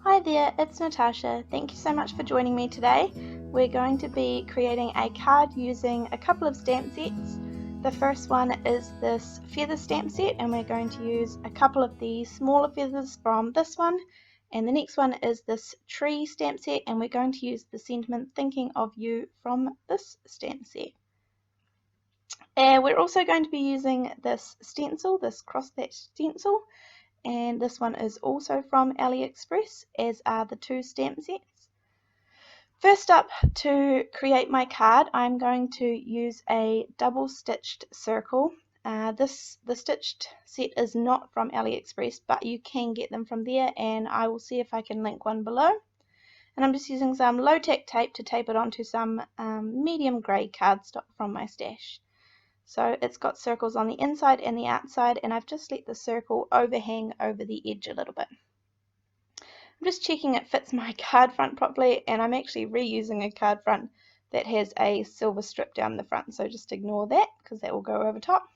Hi there, it's Natasha. Thank you so much for joining me today. We're going to be creating a card using a couple of stamp sets. The first one is this feather stamp set, and we're going to use a couple of the smaller feathers from this one. And the next one is this tree stamp set, and we're going to use the sentiment thinking of you from this stamp set. And we're also going to be using this stencil, this cross-stitch stencil, and this one is also from AliExpress, as are the two stamp sets. First up, to create my card, I'm going to use a double stitched circle. The stitched set is not from AliExpress, but you can get them from there, and I will see if I can link one below. And I'm just using some low-tack tape to tape it onto some medium grey cardstock from my stash. So it's got circles on the inside and the outside, and I've just let the circle overhang over the edge a little bit. I'm just checking it fits my card front properly, and I'm actually reusing a card front that has a silver strip down the front, so just ignore that because that will go over top.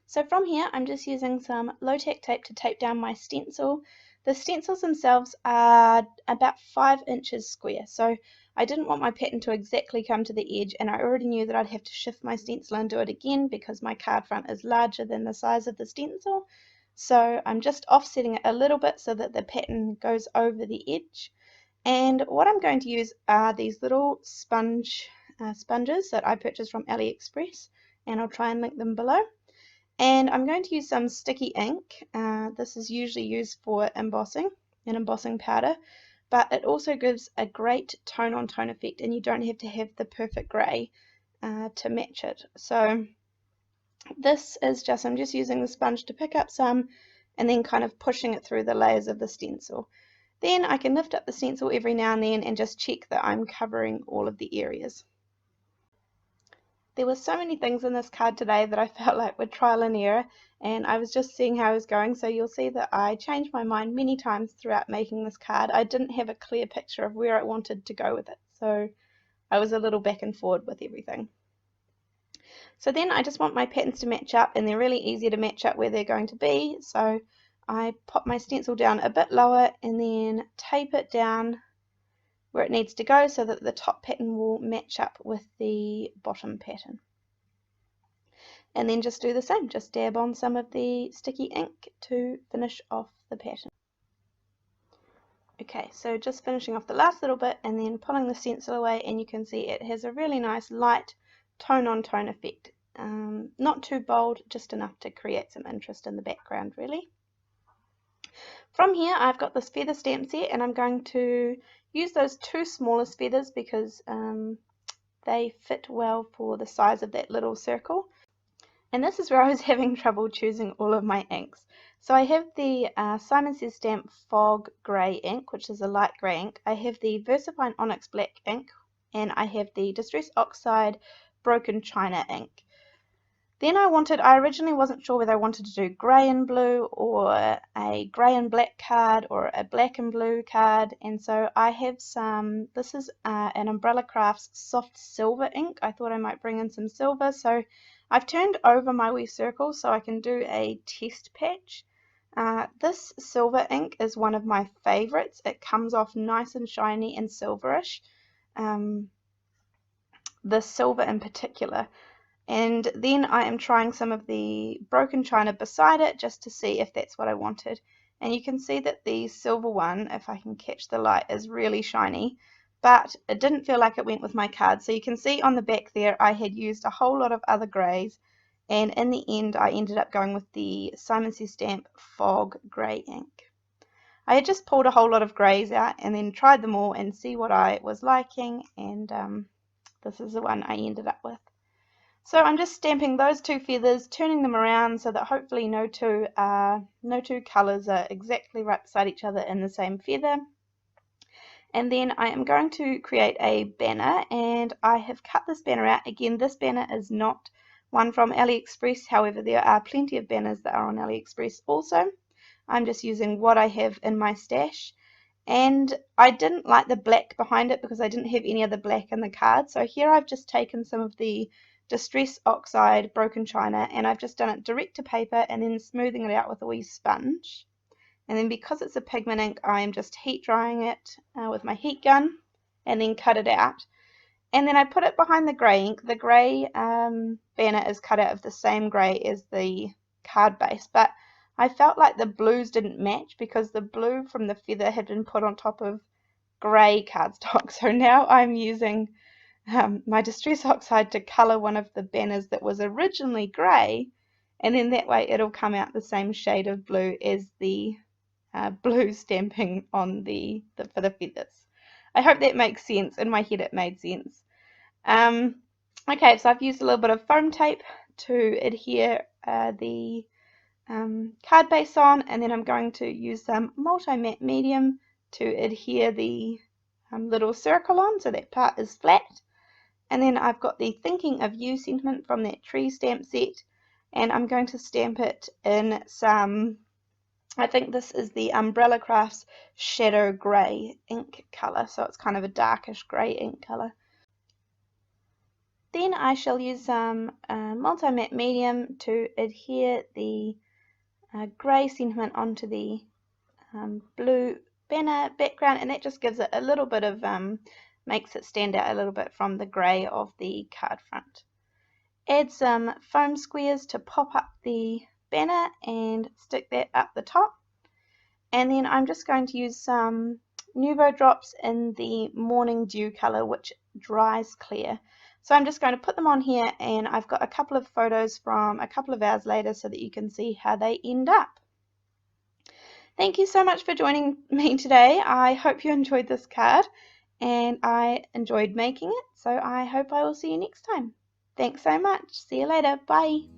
So from here I'm just using some low-tack tape to tape down my stencil. The stencils themselves are about 5 inches square, so I didn't want my pattern to exactly come to the edge, and I already knew that I'd have to shift my stencil and do it again because my card front is larger than the size of the stencil. So I'm just offsetting it a little bit so that the pattern goes over the edge. And what I'm going to use are these little sponges that I purchased from AliExpress, and I'll try and link them below. And I'm going to use some sticky ink. This is usually used for embossing, an embossing powder, but it also gives a great tone-on-tone effect, and you don't have to have the perfect grey to match it. So this is just, I'm just using the sponge to pick up some and then kind of pushing it through the layers of the stencil. Then I can lift up the stencil every now and then and just check that I'm covering all of the areas. There were so many things in this card today that I felt like were trial and error, and I was just seeing how I was going, so you'll see that I changed my mind many times throughout making this card. I didn't have a clear picture of where I wanted to go with it, so I was a little back and forward with everything. So then I just want my patterns to match up, and they're really easy to match up where they're going to be, so I pop my stencil down a bit lower and then tape it down where it needs to go so that the top pattern will match up with the bottom pattern. And then just do the same, just dab on some of the sticky ink to finish off the pattern. Okay, so just finishing off the last little bit and then pulling the stencil away, and you can see it has a really nice light tone-on-tone effect. Not too bold, just enough to create some interest in the background really. From here I've got this feather stamp set, and I'm going to use those two smallest feathers because they fit well for the size of that little circle. And this is where I was having trouble choosing all of my inks. So I have the Simon Says Stamp Fog Grey ink, which is a light grey ink. I have the VersaFine Onyx Black ink, and I have the Distress Oxide Broken China ink. Then I originally wasn't sure whether I wanted to do grey and blue or a grey and black card or a black and blue card, and so I have some, this is an Umbrella Crafts soft silver ink. I thought I might bring in some silver, so I've turned over my wee circle so I can do a test patch. This silver ink is one of my favourites. It comes off nice and shiny and silverish, the silver in particular. And then I am trying some of the broken china beside it just to see if that's what I wanted. And you can see that the silver one, if I can catch the light, is really shiny, but it didn't feel like it went with my card. So you can see on the back there I had used a whole lot of other greys, and in the end I ended up going with the Simon Says Stamp Fog Grey ink. I had just pulled a whole lot of greys out and then tried them all and see what I was liking, and this is the one I ended up with. So I'm just stamping those two feathers, turning them around so that hopefully no two colours are exactly right beside each other in the same feather. And then I am going to create a banner, and I have cut this banner out. Again, this banner is not one from AliExpress, however there are plenty of banners that are on AliExpress also. I'm just using what I have in my stash. And I didn't like the black behind it because I didn't have any other black in the card. So here I've just taken some of the Distress Oxide Broken China, and I've just done it direct to paper and then smoothing it out with a wee sponge. And then because it's a pigment ink, I'm just heat drying it with my heat gun and then cut it out. And then I put it behind the grey ink. The grey banner is cut out of the same grey as the card base, but I felt like the blues didn't match because the blue from the feather had been put on top of grey cardstock. So now I'm using my Distress Oxide to colour one of the banners that was originally grey, and then that way it'll come out the same shade of blue as the blue stamping on for the feathers. I hope that makes sense. In my head it made sense. Okay, so I've used a little bit of foam tape to adhere the card base on, and then I'm going to use some multi-matte medium to adhere the little circle on so that part is flat. And then I've got the Thinking of You sentiment from that tree stamp set, and I'm going to stamp it in some, I think this is the Umbrella Crafts Shadow Grey ink colour, so it's kind of a darkish grey ink colour. Then I shall use some multi-matte medium to adhere the grey sentiment onto the blue banner background, and that just gives it a little bit of, makes it stand out a little bit from the grey of the card front. Add some foam squares to pop up the banner and stick that up the top. And then I'm just going to use some Nuvo drops in the Morning Dew colour, which dries clear. So I'm just going to put them on here, and I've got a couple of photos from a couple of hours later so that you can see how they end up. Thank you so much for joining me today. I hope you enjoyed this card, and I enjoyed making it, so I hope I will see you next time. Thanks so much. See you later. Bye.